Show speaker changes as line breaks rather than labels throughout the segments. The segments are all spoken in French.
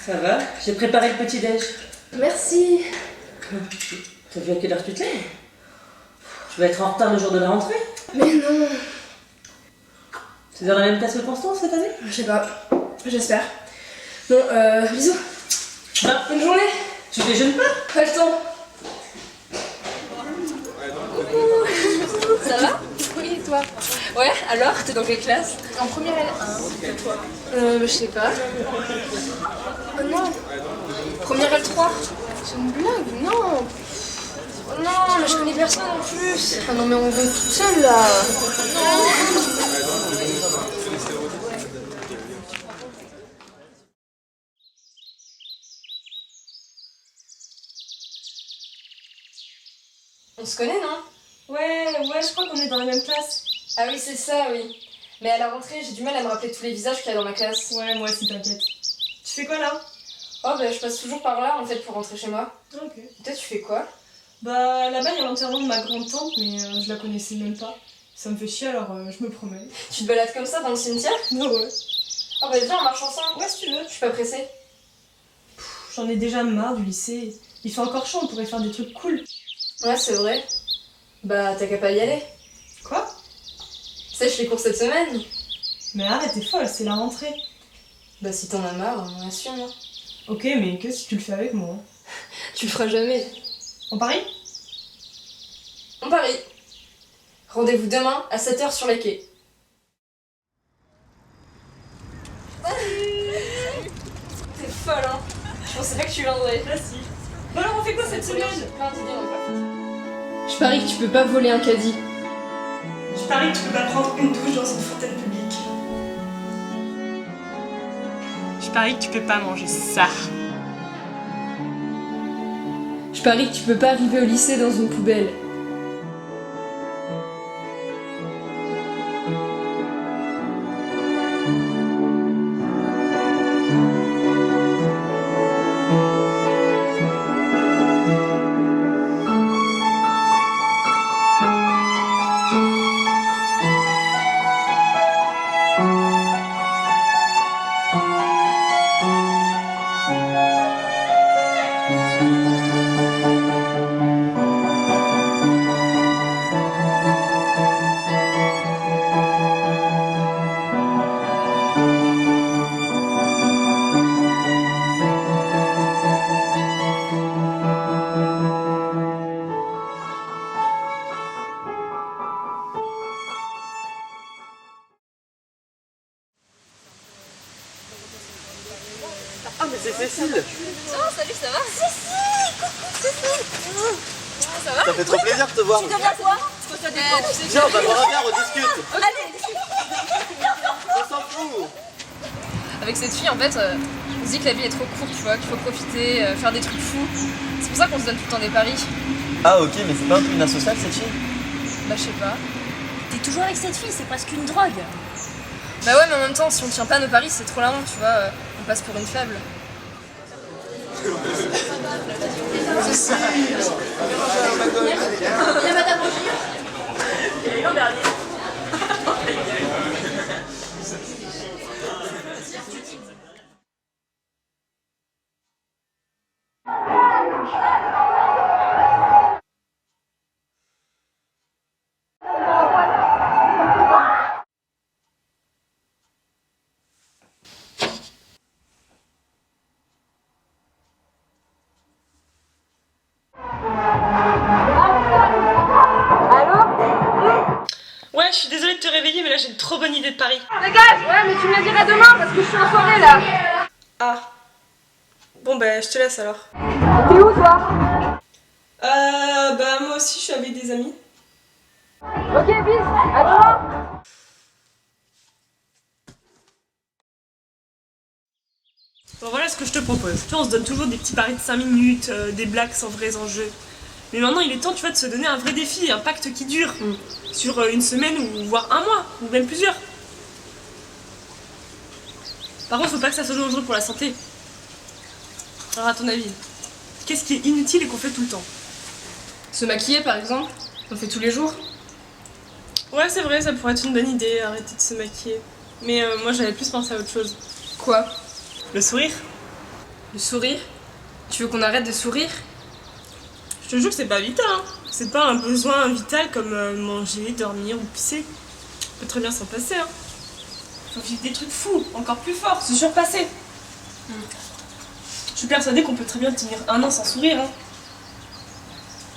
Ça va, j'ai préparé le petit-déj.
Merci.
T'as vu à quelle heure tu te lèves? Tu vas être en retard le jour de la rentrée.
Mais non.
C'est dans la même classe que Constance cette année?
Je sais pas. J'espère. Bon, bisous.
Bah,
Bonne journée.
tu déjeunes pas?
Pas le temps.
Ça va? Oui, et toi? Ouais, alors, t'es dans quelle classe? En première L1. Toi? Je sais pas. Oh non. Première L3. C'est une blague, non. Oh non, mais je connais personne en plus. Ah non, mais on va toute seule là. On se connaît, non?
Ouais, je crois qu'on est dans la même classe.
Ah oui, c'est ça, oui. Mais à la rentrée, j'ai du mal à me rappeler tous les visages qu'il y a dans ma classe.
Ouais, moi aussi, t'inquiète. Tu fais quoi là?
Oh, bah je passe toujours par là, en fait, pour rentrer chez moi.
Ok.
Toi, tu fais quoi?
Bah là-bas, il y a l'enterrement de ma grande-tante, mais je la connaissais même pas. Ça me fait chier, alors je me promène.
Tu te balades comme ça dans le cimetière?
Ouais.
Oh bah viens, on marche ensemble.
Ouais, si tu veux.
Je suis pas pressée.
J'en ai déjà marre du lycée. Il fait encore chaud, on pourrait faire des trucs cool.
Ouais, c'est vrai. Bah, t'as qu'à pas y aller.
Quoi?
Sèche les cours cette semaine.
Mais arrête, t'es folle, c'est la rentrée.
Bah, si t'en as marre, on assume. Hein.
Ok, mais que si tu le fais avec moi?
Tu le feras jamais.
On parie?
On parie. Rendez-vous demain à 7h sur les quais. Salut. T'es folle, hein. Je pensais pas que tu viendrais.
Bah si. Bon alors on fait quoi cette semaine?
Je parie que tu peux pas voler un caddie.
Je parie que tu peux pas prendre une douche dans une fontaine publique. Je parie que tu peux pas manger ça.
Je parie que tu peux pas arriver au lycée dans une poubelle.
Ah mais c'est Cécile!
Oh, salut, ça va? Cécile! Coucou Cécile! Ça va?
Ça fait trop plaisir de te voir!
Tu deviens quoi?
Viens, on va boire un verre, on discute!
Allez!
On s'en fout!
Avec cette fille, en fait, on se dit que la vie est trop courte, tu vois, qu'il faut profiter, faire des trucs fous. C'est pour ça qu'on se donne tout le temps des paris.
Ah ok, mais c'est pas un peu une asociale cette fille?
Bah, je sais pas.
T'es toujours avec cette fille, c'est presque une drogue.
Bah ouais, mais en même temps, si on tient pas nos paris, c'est trop la honte, tu vois, on passe pour une faible.
Il y a Madame
Ouais, je suis désolée de te réveiller, mais là j'ai une trop bonne idée de pari.
Dégage! Ouais, mais tu me la diras demain parce que je suis en soirée là!
Ah. Bon bah je te laisse alors.
T'es où toi?
Bah moi aussi je suis avec des amis.
Ok, bis! À demain!
Bon voilà ce que je te propose. Tu vois, on se donne toujours des petits paris de 5 minutes, des blagues sans vrais enjeux. Mais maintenant il est temps, tu vois, de se donner un vrai défi, un pacte qui dure. Sur une semaine ou voire un mois, ou même plusieurs. Par contre, faut pas que ça soit dangereux pour la santé. Alors à ton avis, qu'est-ce qui est inutile et qu'on fait tout le temps?
Se maquiller par exemple, on fait tous les jours.
Ouais, c'est vrai, ça pourrait être une bonne idée, arrêter de se maquiller. Mais moi j'avais plus pensé à autre chose.
Quoi?
Le sourire.
Le sourire? Tu veux qu'on arrête de sourire?
Je te jure que c'est pas vital, hein. C'est pas un besoin vital comme manger, dormir ou pisser. On peut très bien s'en passer, hein. Faut vivre des trucs fous, encore plus forts, se surpasser. Je suis persuadée qu'on peut très bien tenir 1 an sans sourire, hein.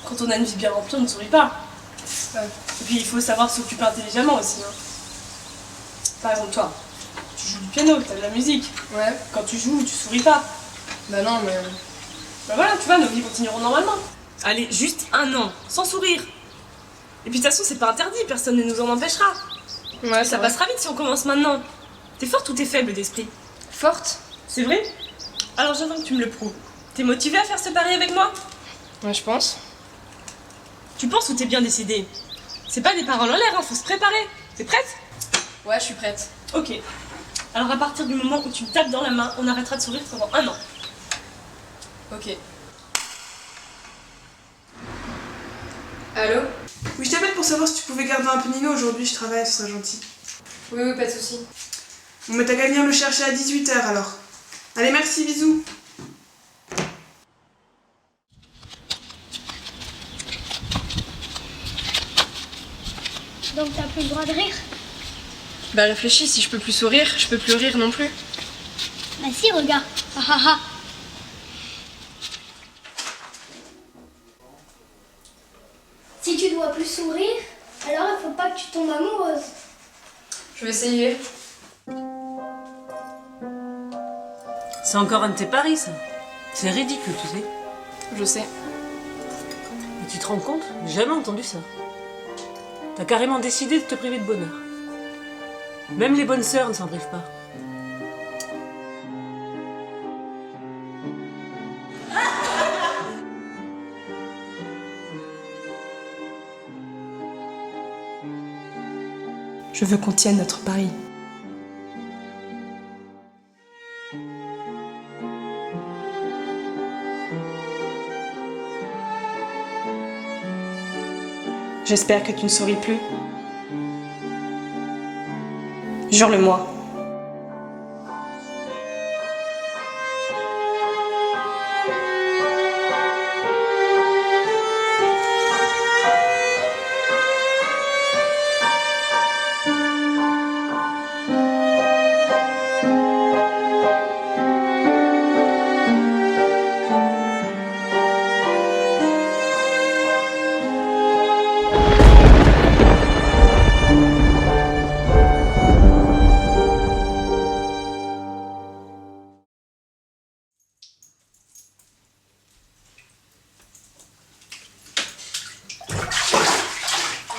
Quand on a une vie bien remplie, on ne sourit pas.
Ouais.
Et puis il faut savoir s'occuper intelligemment aussi, hein. Par exemple, toi, tu joues du piano, t'as de la musique.
Ouais.
Quand tu joues, tu souris pas.
Bah non, mais...
Bah voilà, tu vois, nos vies continueront normalement. Allez, juste 1 an, sans sourire. Et puis de toute façon, c'est pas interdit, personne ne nous en empêchera.
Ouais,
Ça passera vite si on commence maintenant. T'es forte ou t'es faible d'esprit?
Forte?
C'est vrai? Alors j'attends que tu me le prouves. T'es motivée à faire ce pari avec moi?
Ouais, je pense.
Tu penses ou t'es bien décidée? C'est pas des paroles en l'air, hein, faut se préparer. T'es prête?
Ouais, je suis prête.
Ok. Alors à partir du moment où tu me tapes dans la main, on arrêtera de sourire pendant 1 an.
Ok. Allô?
Oui, je t'appelle pour savoir si tu pouvais garder un peu Nino aujourd'hui, je travaille, ce serait gentil.
Oui, oui, pas de soucis.
Bon, mais t'as qu'à venir le chercher à 18h alors. Allez, merci, bisous.
Donc t'as plus le droit de rire?
Bah réfléchis, si je peux plus sourire, je peux plus rire non plus.
Bah si, regarde. Ah ah ah. Si tu dois plus sourire, alors il faut pas que tu tombes amoureuse.
Je vais essayer.
C'est encore un de tes paris, ça. C'est ridicule, tu sais.
Je sais.
Et tu te rends compte? J'ai jamais entendu ça. T'as carrément décidé de te priver de bonheur. Même les bonnes sœurs ne s'en privent pas.
Je veux qu'on tienne notre pari. J'espère que tu ne souris plus. Jure-le-moi.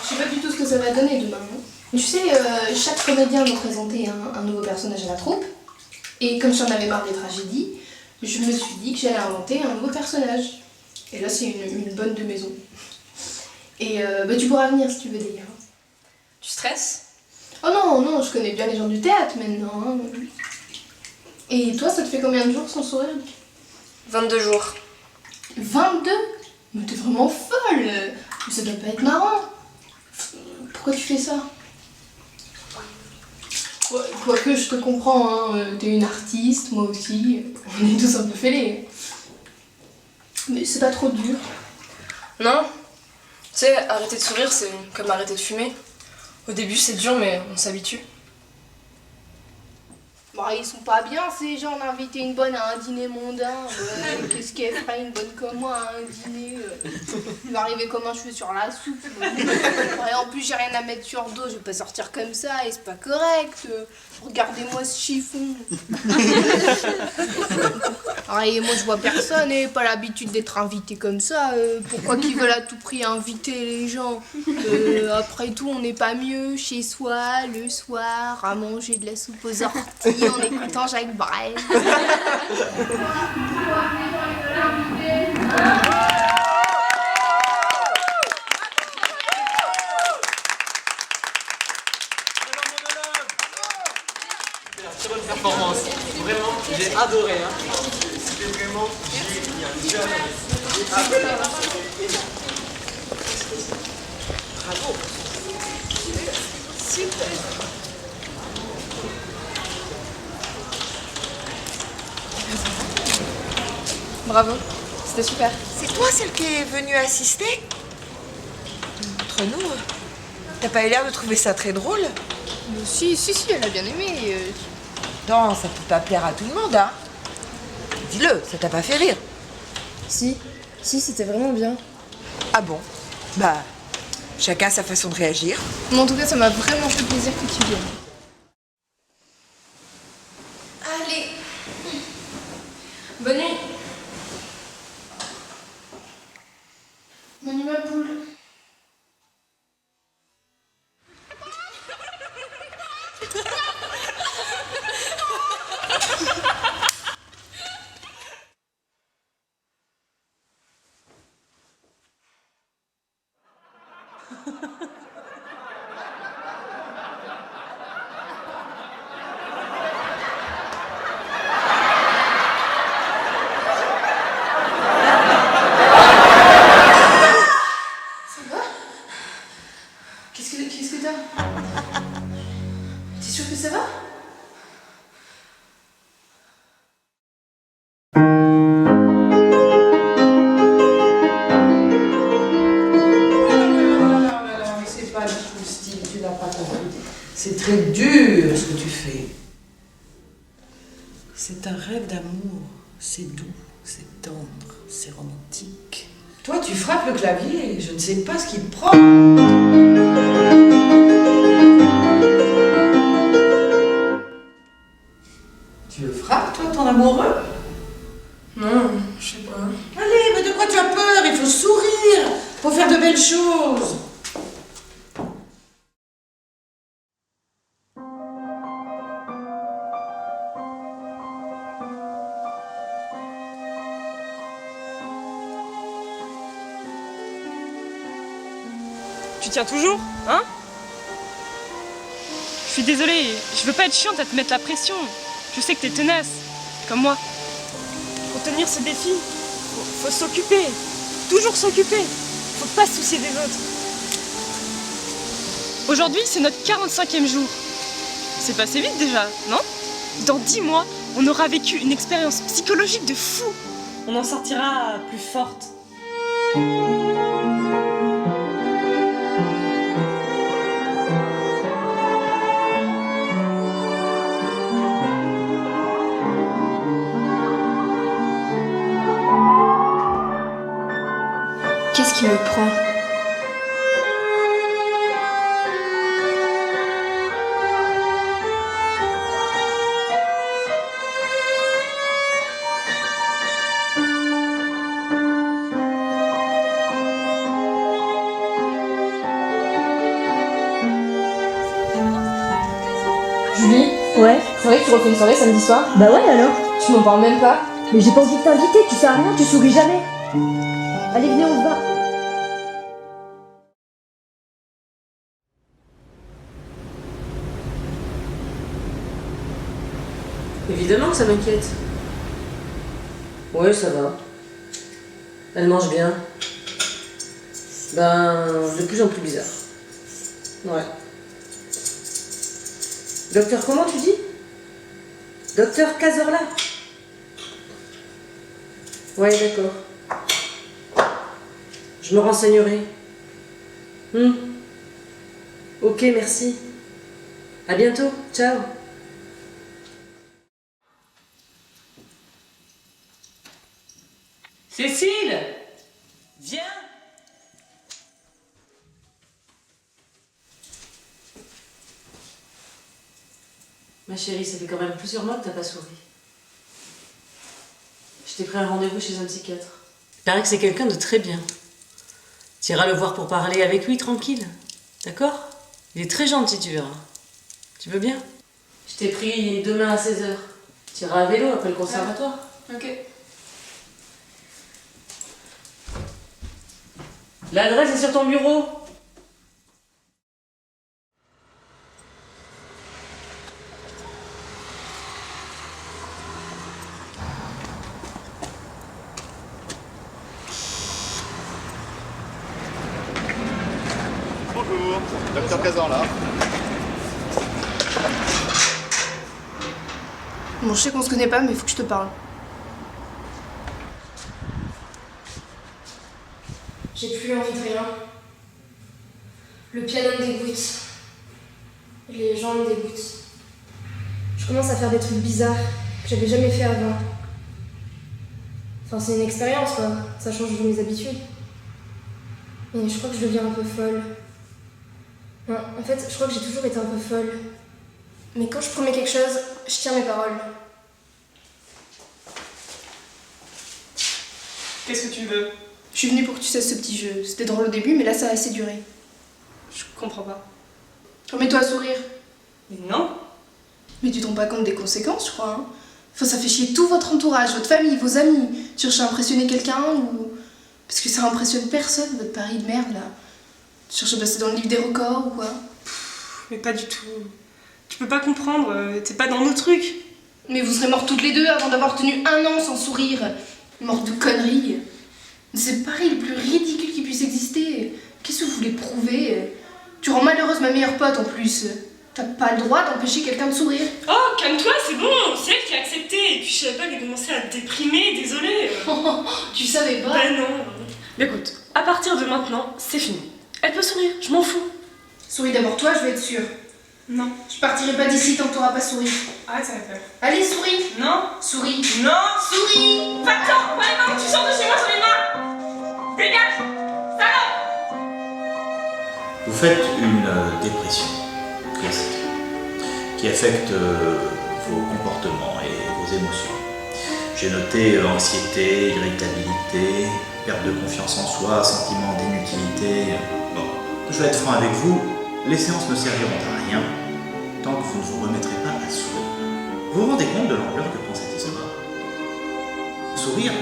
Je sais pas du tout ce que ça va donner demain. Hein. Tu sais, chaque comédien doit présenter un nouveau personnage à la troupe. Et comme j'en avais marre des tragédies, je me suis dit que j'allais inventer un nouveau personnage. Et là, c'est une bonne de maison. Et bah, tu pourras venir si tu veux d'ailleurs.
Tu stresses?
Oh non, non, je connais bien les gens du théâtre maintenant. Hein. Et toi, ça te fait combien de jours sans sourire?
22 jours.
22? Mais t'es vraiment folle! Mais ça doit pas être marrant. Pourquoi tu fais ça? Quoique je te comprends, hein, t'es une artiste, moi aussi, on est tous un peu fêlés. Mais c'est pas trop dur.
Non. Tu sais, arrêter de sourire, c'est comme arrêter de fumer. Au début, c'est dur, mais on s'habitue.
Bah, ils sont pas bien ces gens d'inviter une bonne à un dîner mondain. Qu'est-ce qu'elle ferait une bonne comme moi à un dîner Il va arriver comme un cheveu sur la soupe. Et en plus, j'ai rien à mettre sur le dos, je vais pas sortir comme ça et c'est pas correct. Regardez-moi ce chiffon. Et moi, je vois personne et pas l'habitude d'être invité comme ça. Pourquoi qu'ils veulent à tout prix inviter les gens Après tout, on n'est pas mieux chez soi le soir à manger de la soupe aux orties en écoutant Jacques Brel.
Très bonne performance. Vraiment, j'ai adoré. Hein. C'était vraiment génial. Bravo. Super.
Bravo, c'était super.
C'est toi celle qui est venue assister? Entre nous, t'as pas eu l'air de trouver ça très drôle?
Si, elle a bien aimé.
Non, ça peut pas plaire à tout le monde, hein. Dis-le, ça t'a pas fait rire?
Si, c'était vraiment bien.
Ah bon? Bah, chacun sa façon de réagir.
Mais en tout cas, ça m'a vraiment fait plaisir que tu viennes. Allez. Bonne nuit. Bonne nuit, ma poule. Qu'est-ce que t'as? T'es sûr que ça va?
C'est pas du tout le style, tu n'as pas compris. C'est très dur ce que tu fais. C'est un rêve d'amour. C'est doux, c'est tendre, c'est romantique. Toi, tu frappes le clavier et je ne sais pas ce qui te prend. Tu le frappes, toi, ton amoureux?
Non, je sais pas.
Allez, mais de quoi tu as peur? Il faut sourire pour faire de belles choses.
Tu tiens toujours, hein? Je suis désolée, je veux pas être chiante à te mettre la pression. Je sais que t'es tenace, comme moi. Pour tenir ce défi, faut s'occuper. Toujours s'occuper. Faut pas se soucier des autres. Aujourd'hui, c'est notre 45e jour. C'est passé vite déjà, non? Dans 10 mois, on aura vécu une expérience psychologique de fou. On en sortira plus forte.
Qu'est-ce qui me prend?
Julie?
Ouais.
C'est vrai que tu refais une soirée samedi soir?
Bah ouais alors.
Tu m'en parles même pas?
Mais j'ai pas envie de t'inviter, tu sers à rien, tu souris jamais. Allez, venez, on se va.
Évidemment que ça m'inquiète. Ouais, ça va. Elle mange bien. Ben, de plus en plus bizarre. Ouais. Docteur comment tu dis? Docteur Cazorla. Ouais, d'accord. Je me renseignerai. Ok, merci. À bientôt. Ciao. Cécile, viens. Ma chérie, ça fait quand même plusieurs mois que t'as pas souri. Je t'ai pris un rendez-vous chez un psychiatre. Il paraît que c'est quelqu'un de très bien. Tu iras le voir pour parler avec lui, tranquille. D'accord? Il est très gentil, tu verras. Tu veux bien? Je t'ai pris demain à 16h. Tu iras à vélo après le conservatoire.
Ok.
L'adresse est sur ton bureau.
Bonjour, docteur Cazan là.
Bon, je sais qu'on se connaît pas, mais faut que je te parle. J'ai plus envie de rien. Le piano me dégoûte. Les gens me dégoûtent. Je commence à faire des trucs bizarres que j'avais jamais fait avant. Enfin, c'est une expérience, quoi. Ça change de mes habitudes. Mais je crois que je deviens un peu folle. Non, en fait, je crois que j'ai toujours été un peu folle. Mais quand je promets quelque chose, je tiens mes paroles.
Qu'est-ce que tu veux? Je suis venue pour que tu cesses ce petit jeu. C'était drôle au début, mais là ça a assez duré.
Je comprends pas.
Remets-toi à sourire.
Mais non.
Mais tu te rends pas compte des conséquences, je crois. Hein. Enfin, ça fait chier tout votre entourage, votre famille, vos amis. Tu cherches à impressionner quelqu'un ou... Parce que ça impressionne personne, votre pari de merde, là. Tu cherches à passer dans le livre des records ou quoi?
Mais pas du tout. Tu peux pas comprendre, t'es pas dans nos trucs.
Mais vous serez mortes toutes les deux avant d'avoir tenu 1 an sans sourire. Morte de conneries. C'est le pari le plus ridicule qui puisse exister. Qu'est-ce que vous voulez prouver? Tu rends malheureuse ma meilleure pote en plus. T'as pas le droit d'empêcher quelqu'un de sourire.
Oh, calme-toi, c'est bon, c'est elle qui a accepté. Et puis je savais pas qu'elle commençait à te déprimer, désolée.
Tu savais pas?
Ben non. Mais écoute, à partir de maintenant, c'est fini. Elle peut sourire, je m'en fous.
Souris d'abord toi, je vais être sûre.
Non.
Je partirai pas d'ici tant que t'auras pas souri.
Arrête, ça va faire.
Allez, souris.
Non.
Souris.
Non.
Souris.
Va-t'en, ouais, non, tu sors de chez moi sur les mains. Dégage, salope.
Vous faites une dépression classique qui affecte vos comportements et vos émotions. J'ai noté anxiété, irritabilité, perte de confiance en soi, sentiment d'inutilité. Bon, je vais être franc avec vous, les séances ne serviront à rien tant que vous ne vous remettrez pas à sourire. Vous vous rendez compte de l'ampleur que prend cette histoire? Sourire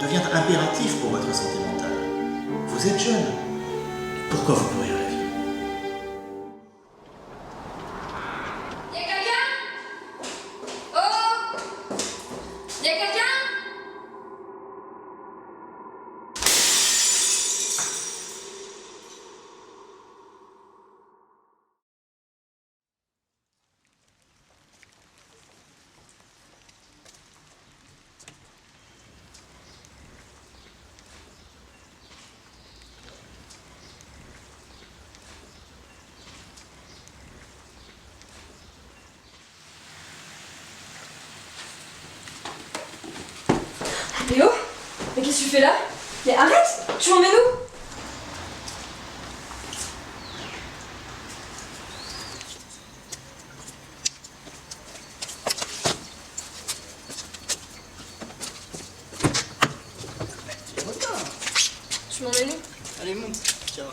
devient impératif pour votre santé mentale. Vous êtes jeune. Pourquoi vous pourrir la vie?
Y'a quelqu'un? Oh! Y'a quelqu'un? Théo? Mais qu'est-ce que tu fais là? Mais arrête! Tu m'emmènes où? Tu m'emmènes où?
Allez, monte. Tiens.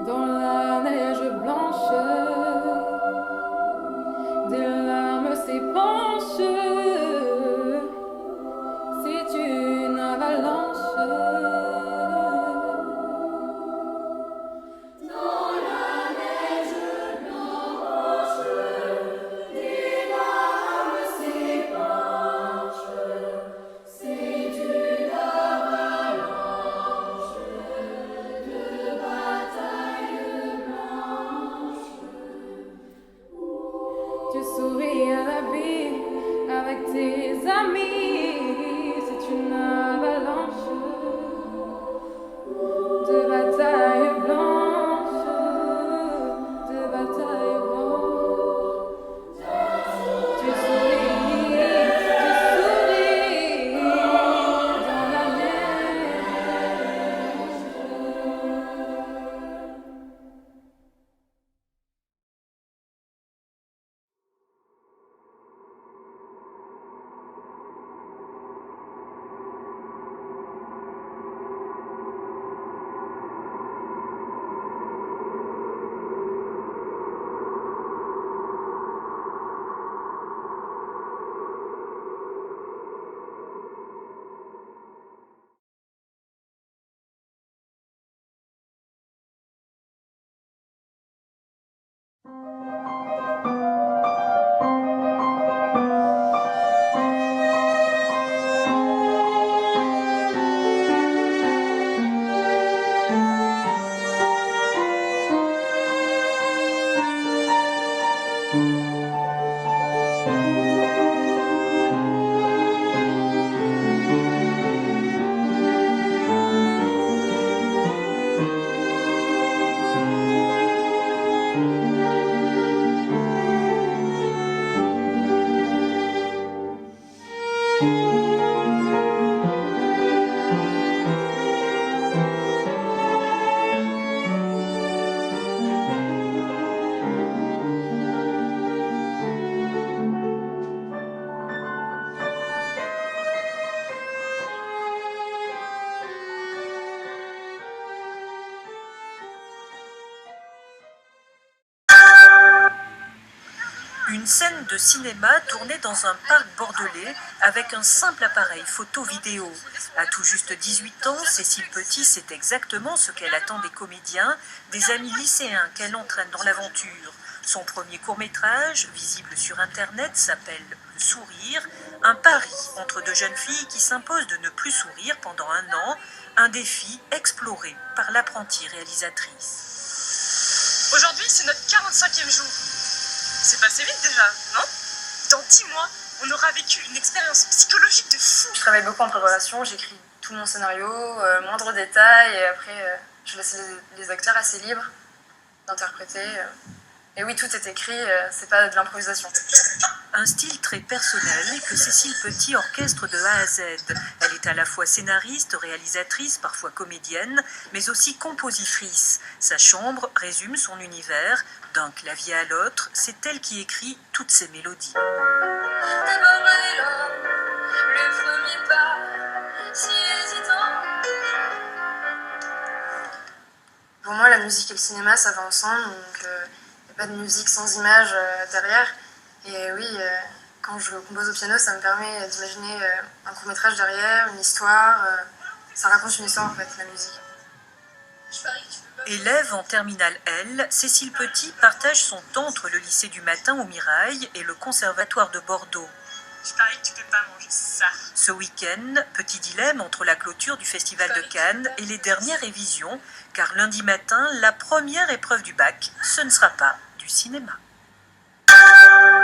Dans la neige blanche, des larmes s'épanchent. C'est une avalanche. Dans la neige blanche, des larmes s'épanchent. C'est une avalanche de bataille blanche. Tu souris à la vie avec tes amis. C'est une avalanche de bataille blanche, de bataille blanche. Tu souris dans la neige.
Une scène de cinéma tournée dans un parc bordelais avec un simple appareil photo-vidéo. À tout juste 18 ans, Cécile Petit sait exactement ce qu'elle attend des comédiens, des amis lycéens qu'elle entraîne dans l'aventure. Son premier court-métrage, visible sur Internet, s'appelle Le Sourire, un pari entre deux jeunes filles qui s'imposent de ne plus sourire pendant un an, un défi exploré par l'apprentie réalisatrice.
Aujourd'hui, c'est notre 45e jour. C'est passé vite déjà, non? Dans 10 mois, on aura vécu une expérience psychologique de fou.
Je travaille beaucoup en pré-relation, j'écris tout mon scénario, moindre détail, et après je laisse les acteurs assez libres d'interpréter. Et oui, tout est écrit, c'est pas de l'improvisation.
Un style très personnel que Cécile Petit orchestre de A à Z. Elle est à la fois scénariste, réalisatrice, parfois comédienne, mais aussi compositrice. Sa chambre résume son univers. D'un clavier à l'autre, c'est elle qui écrit toutes ses mélodies.
D'abord un élan, le premier pas, si hésitant. Pour moi, la musique et le cinéma, ça va ensemble, donc pas de musique sans image derrière. Et oui, quand je compose au piano, ça me permet d'imaginer un court-métrage derrière, une histoire. Ça raconte une histoire en fait, la musique.
Élève en terminale L, Cécile Petit partage son temps entre le lycée du matin au Mirail et le conservatoire de Bordeaux.
Je parie que tu peux pas manger ça.
Ce week-end, petit dilemme entre la clôture du Festival de Cannes et les dernières révisions, car lundi matin, la première épreuve du bac, ce ne sera pas du cinéma.